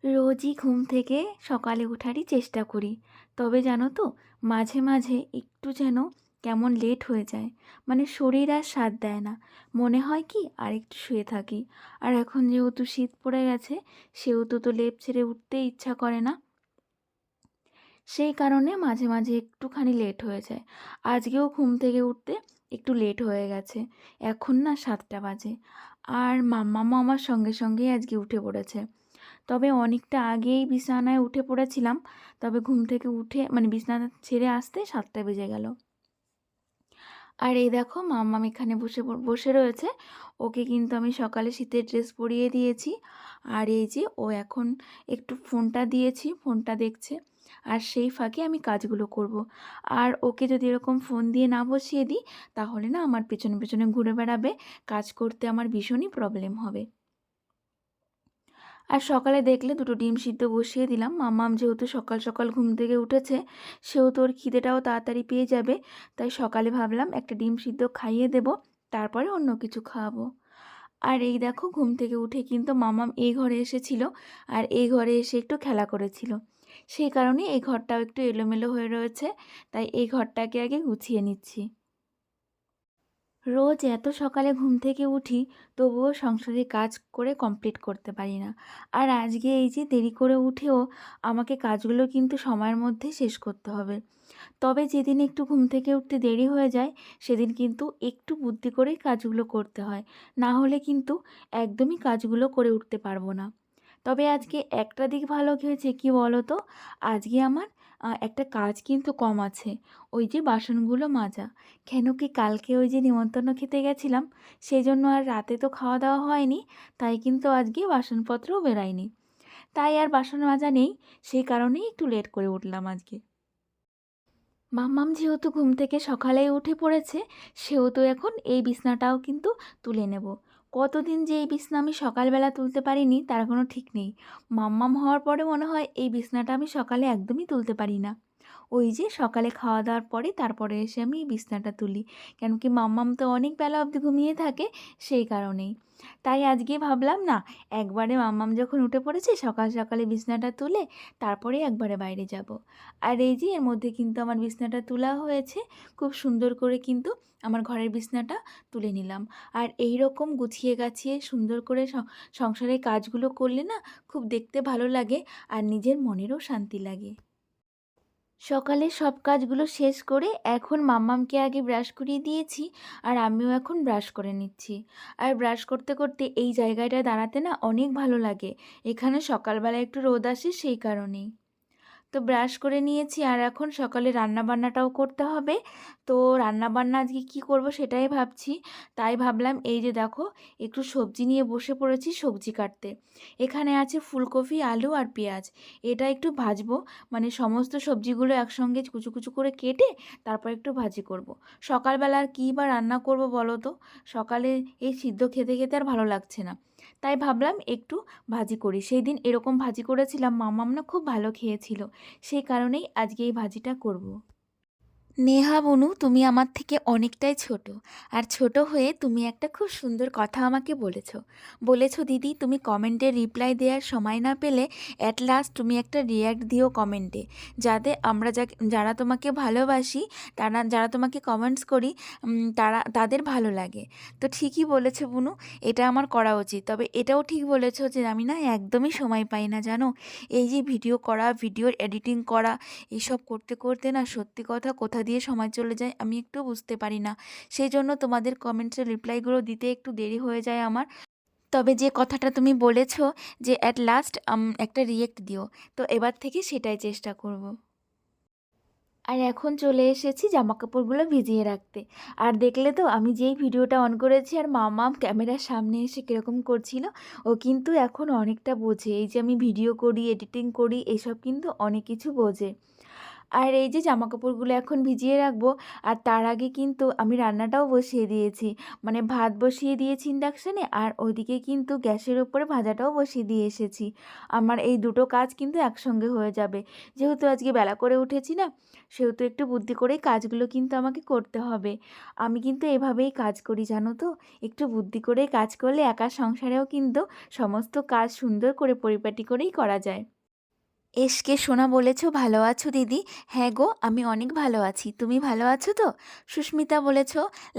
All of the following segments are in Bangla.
রোজই ঘুম থেকে সকালে ওঠারই চেষ্টা করি, তবে জানো তো মাঝে মাঝে একটু যেন কেমন লেট হয়ে যায়। মানে শরীর আর সাথ দেয় না, মনে হয় কি আর একটু শুয়ে থাকি। আর এখন যেহেতু শীত পড়ে গেছে, সেহেতু তো লেপ ছেড়ে উঠতে ইচ্ছা করে না, সেই কারণে মাঝে মাঝে একটুখানি লেট হয়ে যায়। আজকেও ঘুম থেকে উঠতে একটু লেট হয়ে গেছে, এখন না 7টা বাজে। আর মাম্মামও আমার সঙ্গে সঙ্গেই আজকে উঠে পড়েছে। তবে অনেকটা আগেই বিছানায় উঠে পড়েছিলাম, তবে ঘুম থেকে উঠে মানে বিছানা ছেড়ে আসতে 7টা বেজে গেল। আর এই দেখো মাম্মাম এখানে বসে বসে রয়েছে, ওকে কিন্তু আমি সকালে শীতের ড্রেস পরিয়ে দিয়েছি। আর এই যে ও এখন একটু ফোনটা দিয়েছি, ফোনটা দেখছে, আর সেই ফাঁকে আমি কাজগুলো করব। আর ওকে যদি এরকম ফোন দিয়ে না বসিয়ে দিই, তাহলে না আমার পেছনে পেছনে ঘুরে বেড়াবে, কাজ করতে আমার ভীষণই প্রবলেম হবে। আর সকালে দেখলে দুটো ডিম সিদ্ধ বসিয়ে দিলাম। মাম্মাম যেহেতু সকাল সকাল ঘুম থেকে উঠেছে, সেহেতু ওর খিদেটাও তাড়াতাড়ি পেয়ে যাবে, তাই সকালে ভাবলাম একটা ডিম সিদ্ধ খাইয়ে দেব, তারপরে অন্য কিছু খাওয়াবো। আর এই দেখো ঘুম থেকে উঠে কিন্তু মাম্মাম এই ঘরে এসেছিল, আর এই ঘরে এসে একটু খেলা করেছিল, সেই কারণে এই ঘরটাও একটু এলোমেলো হয়ে রয়েছে, তাই এই ঘরটাকে আগে গুছিয়ে নিচ্ছি। রোজ এত সকালে ঘুম থেকে উঠি, তবুও সংসারের কাজ করে কমপ্লিট করতে পারি না। আর আজকে এই যে দেরি করে উঠেও আমাকে কাজগুলো কিন্তু সময়ের মধ্যে শেষ করতে হবে। তবে যেদিন একটু ঘুম থেকে উঠতে দেরি হয়ে যায়, সেদিন কিন্তু একটু বুদ্ধি করেই কাজগুলো করতে হয়, না হলে কিন্তু একদমই কাজগুলো করে উঠতে পারবো না। তবে আজকে একটা দিক ভালো হয়েছে, কি বলো তো, আজকে আমার একটা কাজ কিন্তু কম আছে, ওই যে বাসনগুলো মাজা। কেন কি কালকে ওই যে নিমন্ত্রণ খেতে গেছিলাম, সেই জন্য আর রাতে তো খাওয়া দাওয়া হয়নি, তাই কিন্তু আজকে বাসনপত্রও বেরায়নি, তাই আর বাসন মাজা নেই, সেই কারণেই একটু লেট করে উঠলাম আজকে। মাম্মাম যেহেতু ঘুম থেকে সকালেই উঠে পড়েছে, সেহেতু এখন এই বিছনাটাও কিন্তু তুলে নেব। কতদিন যে এই বিছনা আমি সকালবেলা তুলতে পারিনি তার কোনো ঠিক নেই। মাম্মাম হওয়ার পরে মনে হয় এই বিছনাটা আমি সকালে একদমই তুলতে পারি না। ওই যে সকালে খাওয়া দাওয়ার পরে তারপরে এসে আমি এই বিছনাটা তুলি, কেন কি মাম্মাম তো অনেক বেলা অবধি ঘুমিয়ে থাকে, সেই কারণেই। তাই আজকে ভাবলাম না, একবারে মাম্মাম যখন উঠে পড়েছে সকাল সকালে বিছনাটা তুলে তারপরে একবারে বাইরে যাব। আর এই যে এর মধ্যে কিন্তু আমার বিছনাটা তোলা হয়েছে, খুব সুন্দর করে কিন্তু আমার ঘরের বিছনাটা তুলে নিলাম। আর এই রকম গুছিয়ে গাছিয়ে সুন্দর করে সংসারের কাজগুলো করলে না খুব দেখতে ভালো লাগে, আর নিজের মনেরও শান্তি লাগে। সকালে সব কাজগুলো শেষ করে এখন মাম্মামকে আগে ব্রাশ করিয়ে দিয়েছি, আর আমিও এখন ব্রাশ করে নিচ্ছি। আর ব্রাশ করতে করতে এই জায়গাটায় দাঁড়াতে না অনেক ভালো লাগে, এখানে সকালবেলা একটু রোদ আসে, সেই কারণেই। তো ব্রাশ করে নিয়েছি, আর এখন সকালে রান্নাবান্নাটাও করতে হবে। তো রান্নাবান্না আজকে কি করব সেটাই ভাবছি। তাই ভাবলাম এই যে দেখো, একটু সবজি নিয়ে বসে পড়েছি সবজি কাটতে। এখানে আছে ফুলকপি, আলু আর পেঁয়াজ, এটা একটু ভাজবো। মানে সমস্ত সবজিগুলো একসঙ্গে কুচু কুচু করে কেটে তারপর একটু ভাজি করব। সকালবেলা আর কী বা রান্না করব বলো তো, সকালে এই সিদ্ধ খেতে খেতে আর ভালো লাগছে না, তাই ভাবলাম একটু ভাজি করি। সেই দিন এরকম ভাজি করেছিলাম, মামাম না খুব ভালো খেয়েছিল, সেই কারণেই আজকে এই ভাজিটা করব। নেহা বনু, তুমি আমার থেকে অনেকটাই ছোট, আর ছোট হয়ে তুমি একটা খুব সুন্দর কথা আমাকে বলেছো দিদি, তুমি কমেন্টে রিপ্লাই দেওয়ার সময় না পেলে অ্যাট লাস্ট তুমি একটা রিয়্যাক্ট দিও কমেন্টে, যাতে আমরা যারা তোমাকে ভালোবাসি, যারা তোমাকে কমেন্টস করি, তাদের ভালো লাগে। তো ঠিকই বলেছো বুনু, এটা আমার করা উচিত। তবে এটাও ঠিক বলেছো যে আমি না একদমই সময় পাই না জানো, এই যে ভিডিও করা, ভিডিওর এডিটিং করা, এইসব করতে করতে না সত্যি কথা কোথা দিয়ে সময় চলে যায় আমি একটু বুঝতে পারি না। সেই জন্য তোমাদের কমেন্টসের রিপ্লাইগুলো দিতে একটু দেরি হয়ে যায় আমার। তবে যে কথাটা তুমি বলেছ যে অ্যাট লাস্ট একটা রিয়েক্ট দিও, তো এবার থেকে সেটাই চেষ্টা করব। আর এখন চলে এসেছি জামাকাপড়গুলো ভিজিয়ে রাখতে। আর দেখলে তো আমি যেই ভিডিওটা অন করেছি আর মামাম ক্যামেরার সামনে এসে কীরকম করছিল, ও কিন্তু এখন অনেকটা বোঝে। এই যে আমি ভিডিও করি, এডিটিং করি, এসব কিন্তু অনেক কিছু বোঝে। আর এই যে জামাকাপড়গুলো এখন ভিজিয়ে রাখবো, আর তার আগে কিন্তু আমি রান্নাটাও বসিয়ে দিয়েছি। মানে ভাত বসিয়ে দিয়েছি ইন্ডাকশানে, আর ওইদিকে কিন্তু গ্যাসের ওপরে ভাজাটাও বসিয়ে দিয়ে এসেছি। আমার এই দুটো কাজ কিন্তু একসঙ্গে হয়ে যাবে। যেহেতু আজকে বেলা করে উঠেছি না, সেহেতু একটু বুদ্ধি করেই কাজগুলো কিন্তু আমাকে করতে হবে। আমি কিন্তু এভাবেই কাজ করি জানো তো, একটু বুদ্ধি করে কাজ করলে একা সংসারেও কিন্তু সমস্ত কাজ সুন্দর করে পরিপাটি করেই করা যায়। এসকে সোনা বলেছ ভালো আছো দিদি? হ্যাঁ গো, আমি অনেক ভালো আছি। তুমি ভালো আছো তো? সুস্মিতা বলেছ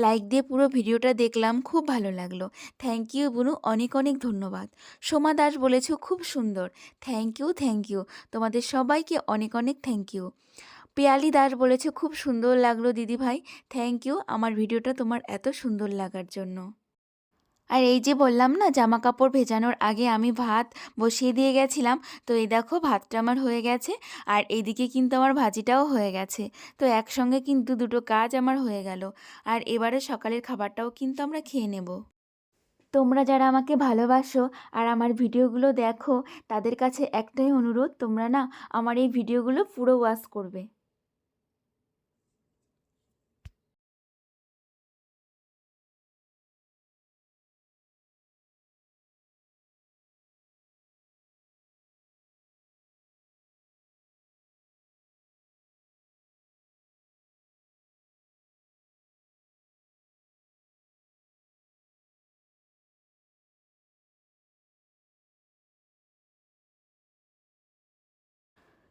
লাইক দিয়ে পুরো ভিডিওটা দেখলাম, খুব ভালো লাগলো। থ্যাংক ইউ বুনু, অনেক অনেক ধন্যবাদ। সোমা দাস বলেছ খুব সুন্দর। থ্যাংক ইউ থ্যাংক ইউ, তোমাদের সবাইকে অনেক অনেক থ্যাংক ইউ। পিয়ালি দাস বলেছ খুব সুন্দর লাগলো দিদি ভাই। থ্যাংক ইউ আমার ভিডিওটা তোমার এত সুন্দর লাগার জন্য। আর এই যে বললাম না জামা কাপড় ভেজানোর আগে আমি ভাত বসিয়ে দিয়ে গেছিলাম, তো এই দেখো ভাতটা আমার হয়ে গেছে, আর এইদিকে কিন্তু আমার ভাজিটাও হয়ে গেছে। তো একসঙ্গে কিন্তু দুটো কাজ আমার হয়ে গেল। আর এবারে সকালের খাবারটাও কিন্তু আমরা খেয়ে নেব। তোমরা যারা আমাকে ভালোবাসো আর আমার ভিডিওগুলো দেখো, তাদের কাছে একটাই অনুরোধ, তোমরা না আমার এই ভিডিওগুলো পুরো ওয়াচ করবে।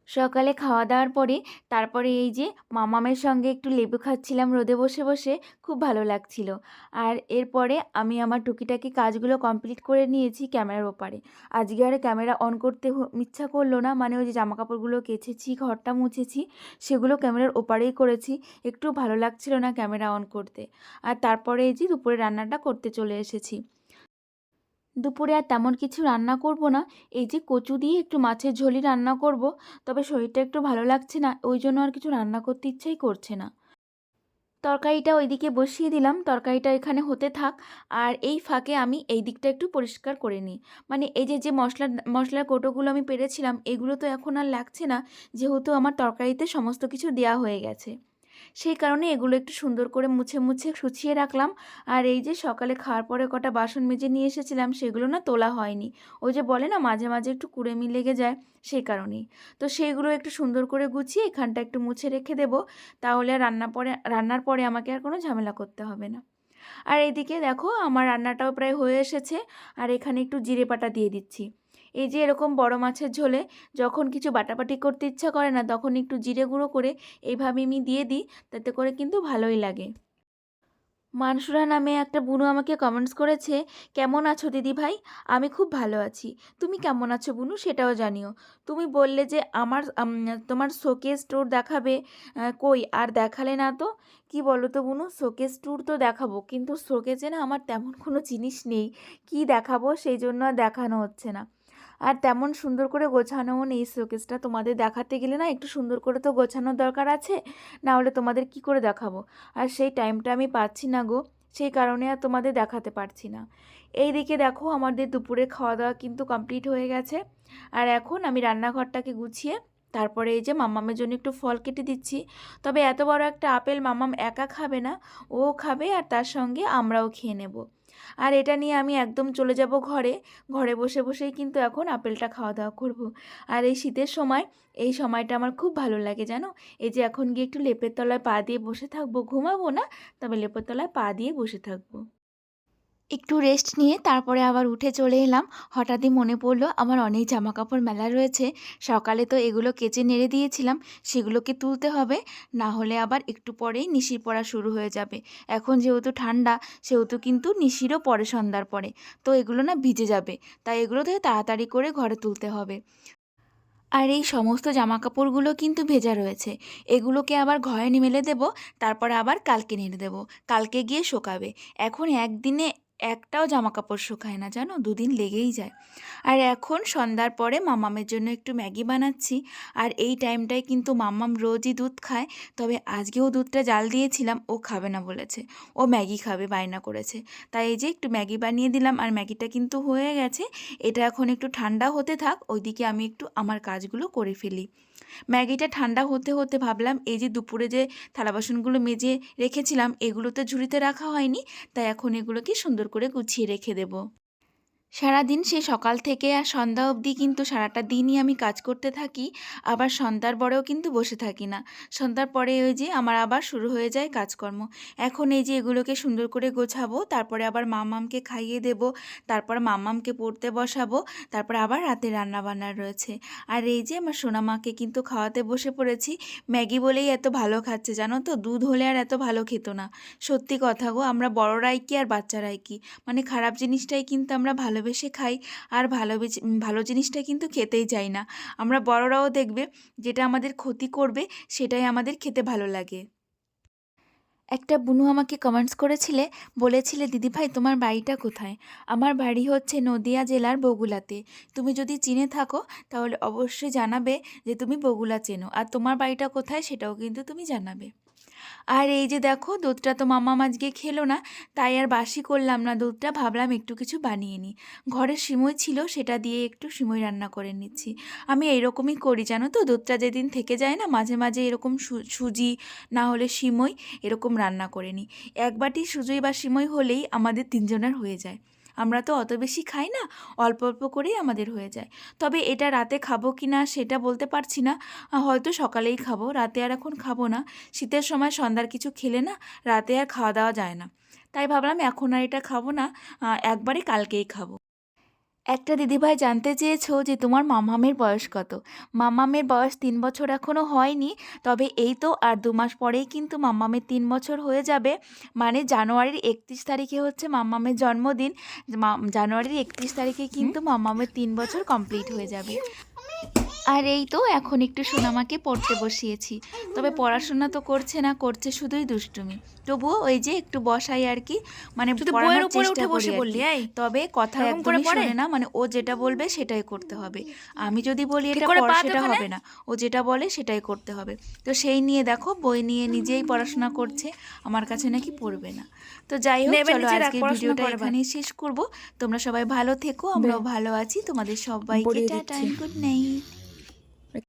সকালে খাওয়া দাওয়ার পরে তারপরে এই যে মামামের সঙ্গে একটু লেবু খাচ্ছিলাম রোদে বসে বসে, খুব ভালো লাগছিল। আর এরপরে আমি আমার টুকিটাকি কাজগুলো কমপ্লিট করে নিয়েছি ক্যামেরার ওপারে। আজকে আর ক্যামেরা অন করতে ইচ্ছা করলো না, মানে ওই যে জামাকাপড়গুলো কেচেছি, ঘরটা মুছেছি, সেগুলো ক্যামেরার ওপারেই করেছি। একটু ভালো লাগছিল না ক্যামেরা অন করতে। আর তারপরে এই যে দুপুরে রান্নাটা করতে চলে এসেছি। দুপুরে আর তেমন কিছু রান্না করব না, এই যে কচু দিয়ে একটু মাছের ঝোলই রান্না করব। তবে শরীরটা একটু ভালো লাগছে না, ওই জন্য আর কিছু রান্না করতে ইচ্ছাই করছে না। তরকারিটা ওইদিকে বসিয়ে দিলাম, তরকারিটা এখানে হতে থাক। আর এই ফাঁকে আমি এই দিকটা একটু পরিষ্কার করে নিই। মানে এই যে যে মশলার কৌটোগুলো আমি পেরেছিলাম, এগুলো তো এখন আর লাগছে না, যেহেতু আমার তরকারিতে সমস্ত কিছু দেওয়া হয়ে গেছে। সেই কারণে এগুলো একটু সুন্দর করে মুছে মুছে শুচিয়ে রাখলাম। আর এই যে সকালে খাওয়ার পরে কটা বাসন মেজে নিয়ে এসেছিলাম, সেগুলো না তোলা হয়নি। ওই যে বলে না মাঝে মাঝে একটু কুড়েমি লেগে যায়, সেই কারণেই। তো সেইগুলো একটু সুন্দর করে গুছিয়ে এখানটা একটু মুছে রেখে দেবো, তাহলে আর রান্নার পরে আমাকে আর কোনো ঝামেলা করতে হবে না। আর এইদিকে দেখো আমার রান্নাটাও প্রায় হয়ে এসেছে। আর এখানে একটু জিরে বাটা দিয়ে দিচ্ছি। এই যে এরকম বড় মাছের ঝোলে যখন কিছু বাটাবাটি করতে ইচ্ছা করে না, তখন একটু জিরে গুঁড়ো করে এইভাবে আমি দিয়ে দিই, তাতে করে কিন্তু ভালোই লাগে। মানসুরা নামে একটা বুনু আমাকে কমেন্টস করেছে, কেমন আছো দিদি ভাই? আমি খুব ভালো আছি। তুমি কেমন আছো বুনু সেটাও জানিও। তুমি বললে যে আমার তোমার শোকেস ট্যুর দেখাবে, কই আর দেখালে না তো? কি বলো তো বুনু, শোকেস ট্যুর তো দেখাবো, কিন্তু শোকেসে না আমার তেমন কোনো জিনিস নেই। কি দেখাবো, সেই জন্য আর দেখানো হচ্ছে না। আর তেমন সুন্দর করে গোছানোও নেই শোকেসটা, তোমাদের দেখাতে গেলে না একটু সুন্দর করে তো গোছানোর দরকার আছে, না হলে তোমাদের কি করে দেখাবো? আর সেই টাইমটা আমি পাচ্ছি না গো, সেই কারণে আর তোমাদের দেখাতে পারছি না। এই দিকে দেখো আমাদের দুপুরে খাওয়া দাওয়া কিন্তু কমপ্লিট হয়ে গেছে। আর এখন আমি রান্নাঘরটাকে গুছিয়ে তারপরে এই যে মাম্মামের জন্য একটু ফল কেটে দিচ্ছি। তবে এত বড় একটা আপেল মাম্মাম একা খাবে না, ও খাবে আর তার সঙ্গে আমরাও খেয়ে নেব। আর এটা নিয়ে আমি একদম চলে যাব ঘরে। ঘরে বসে বসেই কিন্তু এখন আপেলটা খাওয়া দাওয়া করব। আর এই শীতের সময়, এই সময়টা আমার খুব ভালো লাগে জানো। এই যে এখন গিয়ে একটু লেপের তলায় পা দিয়ে বসে থাকবো, ঘুমাবো না, তবে লেপের তলায় পা দিয়ে বসে থাকবো। একটু রেস্ট নিয়ে তারপরে আবার উঠে চলে এলাম। হঠাৎই মনে পড়লো আমার অনেক জামাকাপড় মেলা রয়েছে। সকালে তো এগুলো কেচে নেড়ে দিয়েছিলাম, সেগুলোকে তুলতে হবে, না হলে আবার একটু পরেই নিশির পড়া শুরু হয়ে যাবে। এখন যেহেতু ঠান্ডা, সেহেতু কিন্তু নিশিরও পরে সন্ধ্যার পরে, তো এগুলো না ভিজে যাবে, তাই এগুলো থেকে তাড়াতাড়ি করে ঘরে তুলতে হবে। আর এই সমস্ত জামাকাপড়গুলো কিন্তু ভেজা রয়েছে, এগুলোকে আবার ঘরে মেলে দেব, তারপরে আবার কালকে নেড়ে দেব, কালকে গিয়ে শোকাবে। এখন একদিনে একটাও জামা কাপড় শুকায় না জানো, দুদিন লেগেই যায়। আর এখন সন্ধ্যার পরে মাম্মামের জন্য একটু ম্যাগি বানাচ্ছি। আর এই টাইমটায় কিন্তু মাম্মাম রোজই দুধ খায়, তবে আজকেও দুধটা জাল দিয়েছিলাম, ও খাবে না বলেছে, ও ম্যাগি খাবে বায়না করেছে। তাই এই যে একটু ম্যাগি বানিয়ে দিলাম, আর ম্যাগিটা কিন্তু হয়ে গেছে। এটা এখন একটু ঠান্ডা হতে থাক, ওইদিকে আমি একটু আমার কাজগুলো করে ফেলি। ম্যাগিটা ঠান্ডা হতে হতে ভাবলাম এই যে দুপুরে যে থালা বাসনগুলো মেজে রেখেছিলাম এগুলো তো ঝুড়িতে রাখা হয়নি, তাই এখন এগুলোকে সুন্দর করে গুছিয়ে রেখে দেবো। সারাদিন সে সকাল থেকে আর সন্ধ্যা অবধি কিন্তু সারাটা দিনই আমি কাজ করতে থাকি, আবার সন্ধ্যার পরেও কিন্তু বসে থাকি না। সন্ধ্যার পরে ওই যে আমার আবার শুরু হয়ে যায় কাজকর্ম। এখন এই যে এগুলোকে সুন্দর করে গোছাবো, তারপরে আবার মাম্মামকে খাইয়ে দেব, তারপর মাম্মামকে পড়তে বসাবো, তারপর আবার রাতে রান্নাবান্নার রয়েছে। আর এই যে আমার সোনামাকে কিন্তু খাওয়াতে বসে পড়েছি। ম্যাগি বলেই এত ভালো খাচ্ছে জানো তো, দুধ হলে আর এত ভালো খেত না। সত্যি কথা গো, আমরা বড়রাই কি আর বাচ্চারাই কি, মানে খারাপ জিনিসটাই কিন্তু আমরা ভালোবেসে খাই, আর ভালো জিনিসটা কিন্তু খেতেই চাই না। আমরা বড়রাও দেখবে যেটা আমাদের ক্ষতি করবে সেটাই আমাদের খেতে ভালো লাগে। একটা বুনু আমাকে কমেন্টস করেছিলে, বলেছিলে দিদিভাই তোমার বাড়িটা কোথায়? আমার বাড়ি হচ্ছে নদিয়া জেলার বগুলাতে। তুমি যদি চিনে থাকো তাহলে অবশ্যই জানাবে যে তুমি বগুলা চেনো, আর তোমার বাড়িটা কোথায় সেটাও কিন্তু তুমি জানাবে। আর এই যে দেখো দুধটা তো মাম্মাম আজকে খেলো না, তাই আর বাসি করলাম না দুধটা, ভাবলাম একটু কিছু বানিয়ে নিই। ঘরে সিমই ছিল, সেটা দিয়ে একটু সিমই রান্না করে নিচ্ছি। আমি এইরকমই করি জানো তো, দুধটা যেদিন থেকে যায় না, মাঝে মাঝে এরকম সুজি না হলে সিমই এরকম রান্না করে নিই। এক বাটি সুজি বা সিমই হলেই আমাদের তিনজনের হয়ে যায়। আমরা তো অত বেশি খাই না, অল্প অল্প করেই আমাদের হয়ে যায়। তবে এটা রাতে খাবো কি না সেটা বলতে পারছি না, হয়তো সকালেই খাবো, রাতে আর এখন খাবো না। শীতের সময় সন্ধ্যার কিছু খেলে না রাতে আর খাওয়া দাওয়া যায় না, তাই ভাবলাম এখন আর এটা খাবো না, একবারে কালকেই খাবো। একটা দিদিভাই জানতে চেয়েছো যে তোমার মামামের বয়স কত? মামামের বয়স 3 বছর এখনও হয়নি, তবে এই তো আর 2 মাস পরেই কিন্তু মামামের 3 বছর হয়ে যাবে। মানে জানুয়ারির 31 তারিখে হচ্ছে মামামের জন্মদিন। জানুয়ারির 31 তারিখে কিন্তু মামামের 3 বছর কমপ্লিট হয়ে যাবে। আর এই তো এখন একটু সোনামাকে পড়তে বসিয়েছি, তবে পড়াশোনা তো করছে না, করছে শুধুই দুষ্টুমি। তবুও ওই যে একটু বসাই আর কি, মানে পড়ানোর চেষ্টা করি আর কি। তবে কথা একদমই শোনে না, মানে ও যেটা বলবে সেটাই করতে হবে। আমি যদি বলি এটা পড় সেটা হবে না, ও যেটা বলে সেটাই করতে হবে। তো সেই নিয়ে দেখো বই নিয়ে নিজেই পড়াশোনা করছে, আমার কাছে নাকি পড়বে না। তো যাই হোক, চলো আজকের ভিডিওটা এখানেই শেষ করব। তোমরা সবাই ভালো থেকো, আমরাও ভালো আছি। তোমাদের সবাইকে টাটা, গুড নাইট।